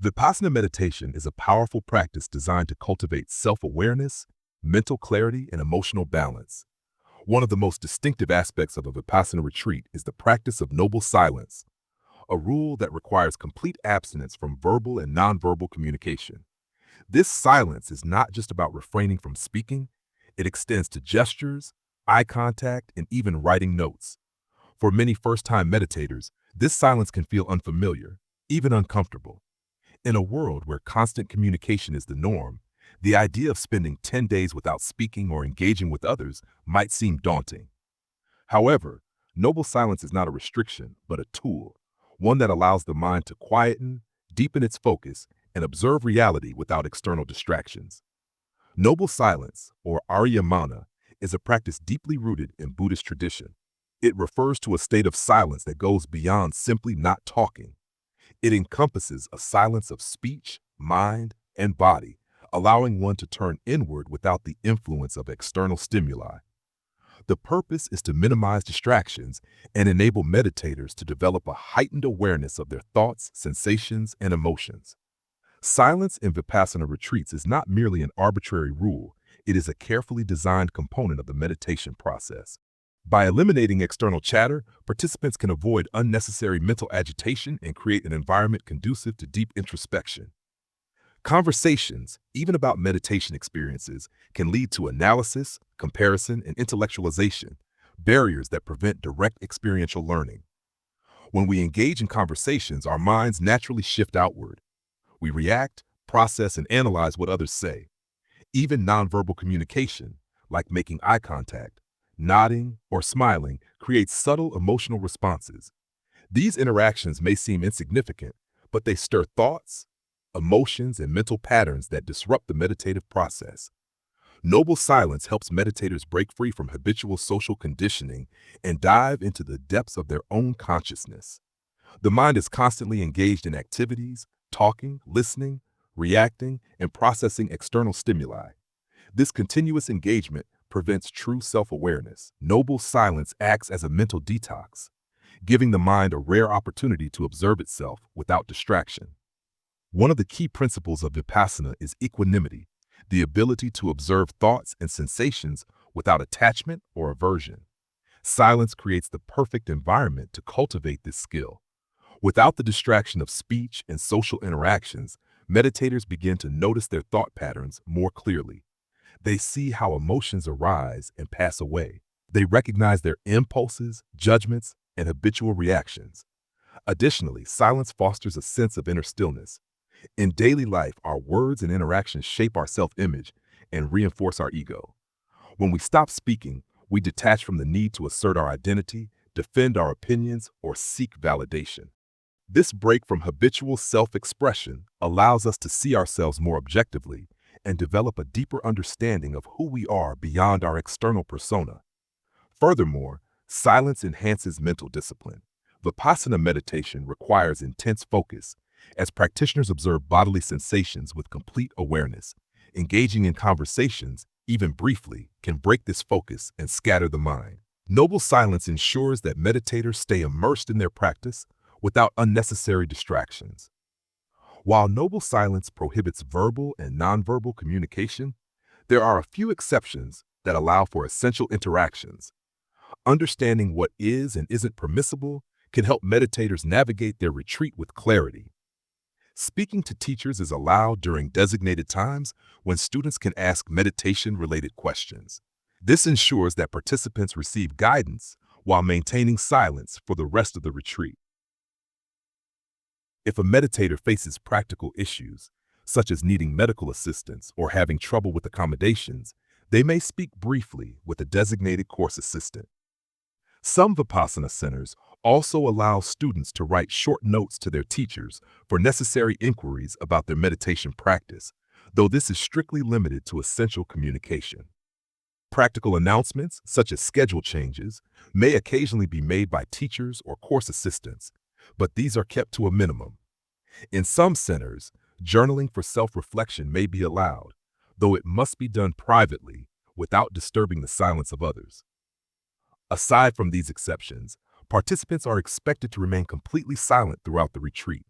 Vipassana meditation is a powerful practice designed to cultivate self-awareness, mental clarity, and emotional balance. One of the most distinctive aspects of a Vipassana retreat is the practice of noble silence, a rule that requires complete abstinence from verbal and nonverbal communication. This silence is not just about refraining from speaking, it extends to gestures, eye contact, and even writing notes. For many first-time meditators, this silence can feel unfamiliar, even uncomfortable. In a world where constant communication is the norm, the idea of spending 10 days without speaking or engaging with others might seem daunting. However, noble silence is not a restriction, but a tool, one that allows the mind to quieten, deepen its focus, and observe reality without external distractions. Noble silence, or Arya-mana, is a practice deeply rooted in Buddhist tradition. It refers to a state of silence that goes beyond simply not talking. It encompasses a silence of speech, mind, and body, allowing one to turn inward without the influence of external stimuli. The purpose is to minimize distractions and enable meditators to develop a heightened awareness of their thoughts, sensations, and emotions. Silence in Vipassana retreats is not merely an arbitrary rule, it is a carefully designed component of the meditation process. By eliminating external chatter, participants can avoid unnecessary mental agitation and create an environment conducive to deep introspection. Conversations, even about meditation experiences, can lead to analysis, comparison, and intellectualization, barriers that prevent direct experiential learning. When we engage in conversations, our minds naturally shift outward. We react, process, and analyze what others say. Even nonverbal communication, like making eye contact, nodding, or smiling, creates subtle emotional responses. These interactions may seem insignificant, but they stir thoughts, emotions, and mental patterns that disrupt the meditative process. Noble silence helps meditators break free from habitual social conditioning and dive into the depths of their own consciousness. The mind is constantly engaged in activities, talking, listening, reacting, and processing external stimuli. This continuous engagement prevents true self-awareness. Noble silence acts as a mental detox, giving the mind a rare opportunity to observe itself without distraction. One of the key principles of Vipassana is equanimity, the ability to observe thoughts and sensations without attachment or aversion. Silence creates the perfect environment to cultivate this skill. Without the distraction of speech and social interactions, meditators begin to notice their thought patterns more clearly. They see how emotions arise and pass away. They recognize their impulses, judgments, and habitual reactions. Additionally, silence fosters a sense of inner stillness. In daily life, our words and interactions shape our self-image and reinforce our ego. When we stop speaking, we detach from the need to assert our identity, defend our opinions, or seek validation. This break from habitual self-expression allows us to see ourselves more objectively and develop a deeper understanding of who we are beyond our external persona. Furthermore, silence enhances mental discipline. Vipassana meditation requires intense focus, as practitioners observe bodily sensations with complete awareness. Engaging in conversations, even briefly, can break this focus and scatter the mind. Noble silence ensures that meditators stay immersed in their practice without unnecessary distractions. While noble silence prohibits verbal and nonverbal communication, there are a few exceptions that allow for essential interactions. Understanding what is and isn't permissible can help meditators navigate their retreat with clarity. Speaking to teachers is allowed during designated times when students can ask meditation-related questions. This ensures that participants receive guidance while maintaining silence for the rest of the retreat. If a meditator faces practical issues, such as needing medical assistance or having trouble with accommodations, they may speak briefly with a designated course assistant. Some Vipassana centers also allow students to write short notes to their teachers for necessary inquiries about their meditation practice, though this is strictly limited to essential communication. Practical announcements, such as schedule changes, may occasionally be made by teachers or course assistants, but these are kept to a minimum. In some centers, journaling for self-reflection may be allowed, though it must be done privately without disturbing the silence of others. Aside from these exceptions, participants are expected to remain completely silent throughout the retreat.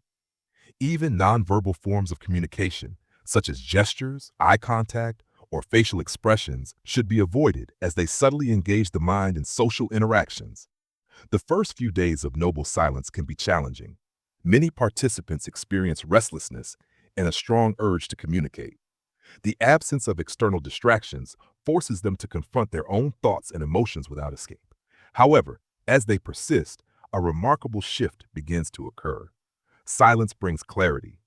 Even nonverbal forms of communication, such as gestures, eye contact, or facial expressions, should be avoided as they subtly engage the mind in social interactions. The first few days of noble silence can be challenging. Many participants experience restlessness and a strong urge to communicate. The absence of external distractions forces them to confront their own thoughts and emotions without escape. However, as they persist, a remarkable shift begins to occur. Silence brings clarity.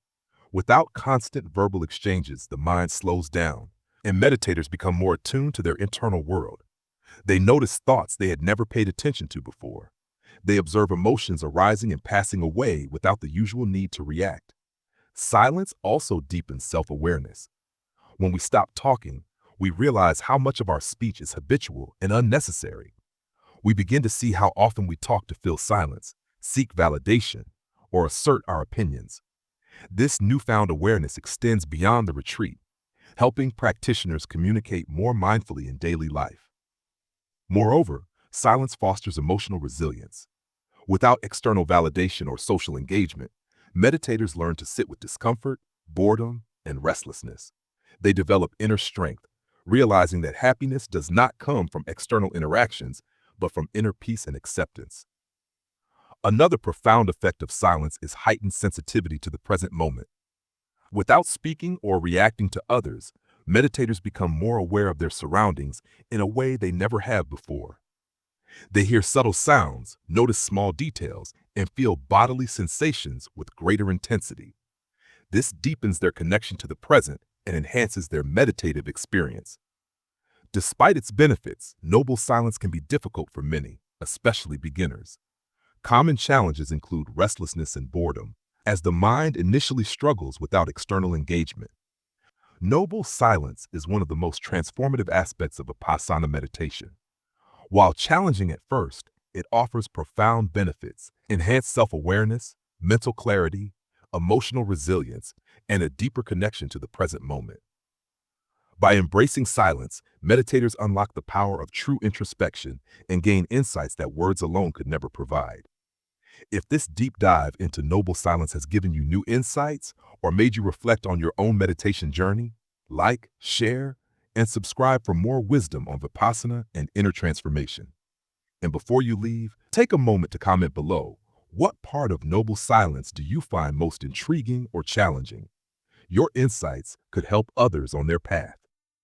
Without constant verbal exchanges, the mind slows down, and meditators become more attuned to their internal world. They notice thoughts they had never paid attention to before. They observe emotions arising and passing away without the usual need to react. Silence also deepens self-awareness. When we stop talking, we realize how much of our speech is habitual and unnecessary. We begin to see how often we talk to fill silence, seek validation, or assert our opinions. This newfound awareness extends beyond the retreat, helping practitioners communicate more mindfully in daily life. Moreover, silence fosters emotional resilience. Without external validation or social engagement, meditators learn to sit with discomfort, boredom, and restlessness. They develop inner strength, realizing that happiness does not come from external interactions, but from inner peace and acceptance. Another profound effect of silence is heightened sensitivity to the present moment. Without speaking or reacting to others, meditators become more aware of their surroundings in a way they never have before. They hear subtle sounds, notice small details, and feel bodily sensations with greater intensity. This deepens their connection to the present and enhances their meditative experience. Despite its benefits, noble silence can be difficult for many, especially beginners. Common challenges include restlessness and boredom, as the mind initially struggles without external engagement. Noble silence is one of the most transformative aspects of Vipassana meditation. While challenging at first, it offers profound benefits: enhanced self-awareness, mental clarity, emotional resilience, and a deeper connection to the present moment. By embracing silence, meditators unlock the power of true introspection and gain insights that words alone could never provide. If this deep dive into noble silence has given you new insights or made you reflect on your own meditation journey, like, share, and subscribe for more wisdom on Vipassana and inner transformation. And before you leave, take a moment to comment below. What part of noble silence do you find most intriguing or challenging? Your insights could help others on their path.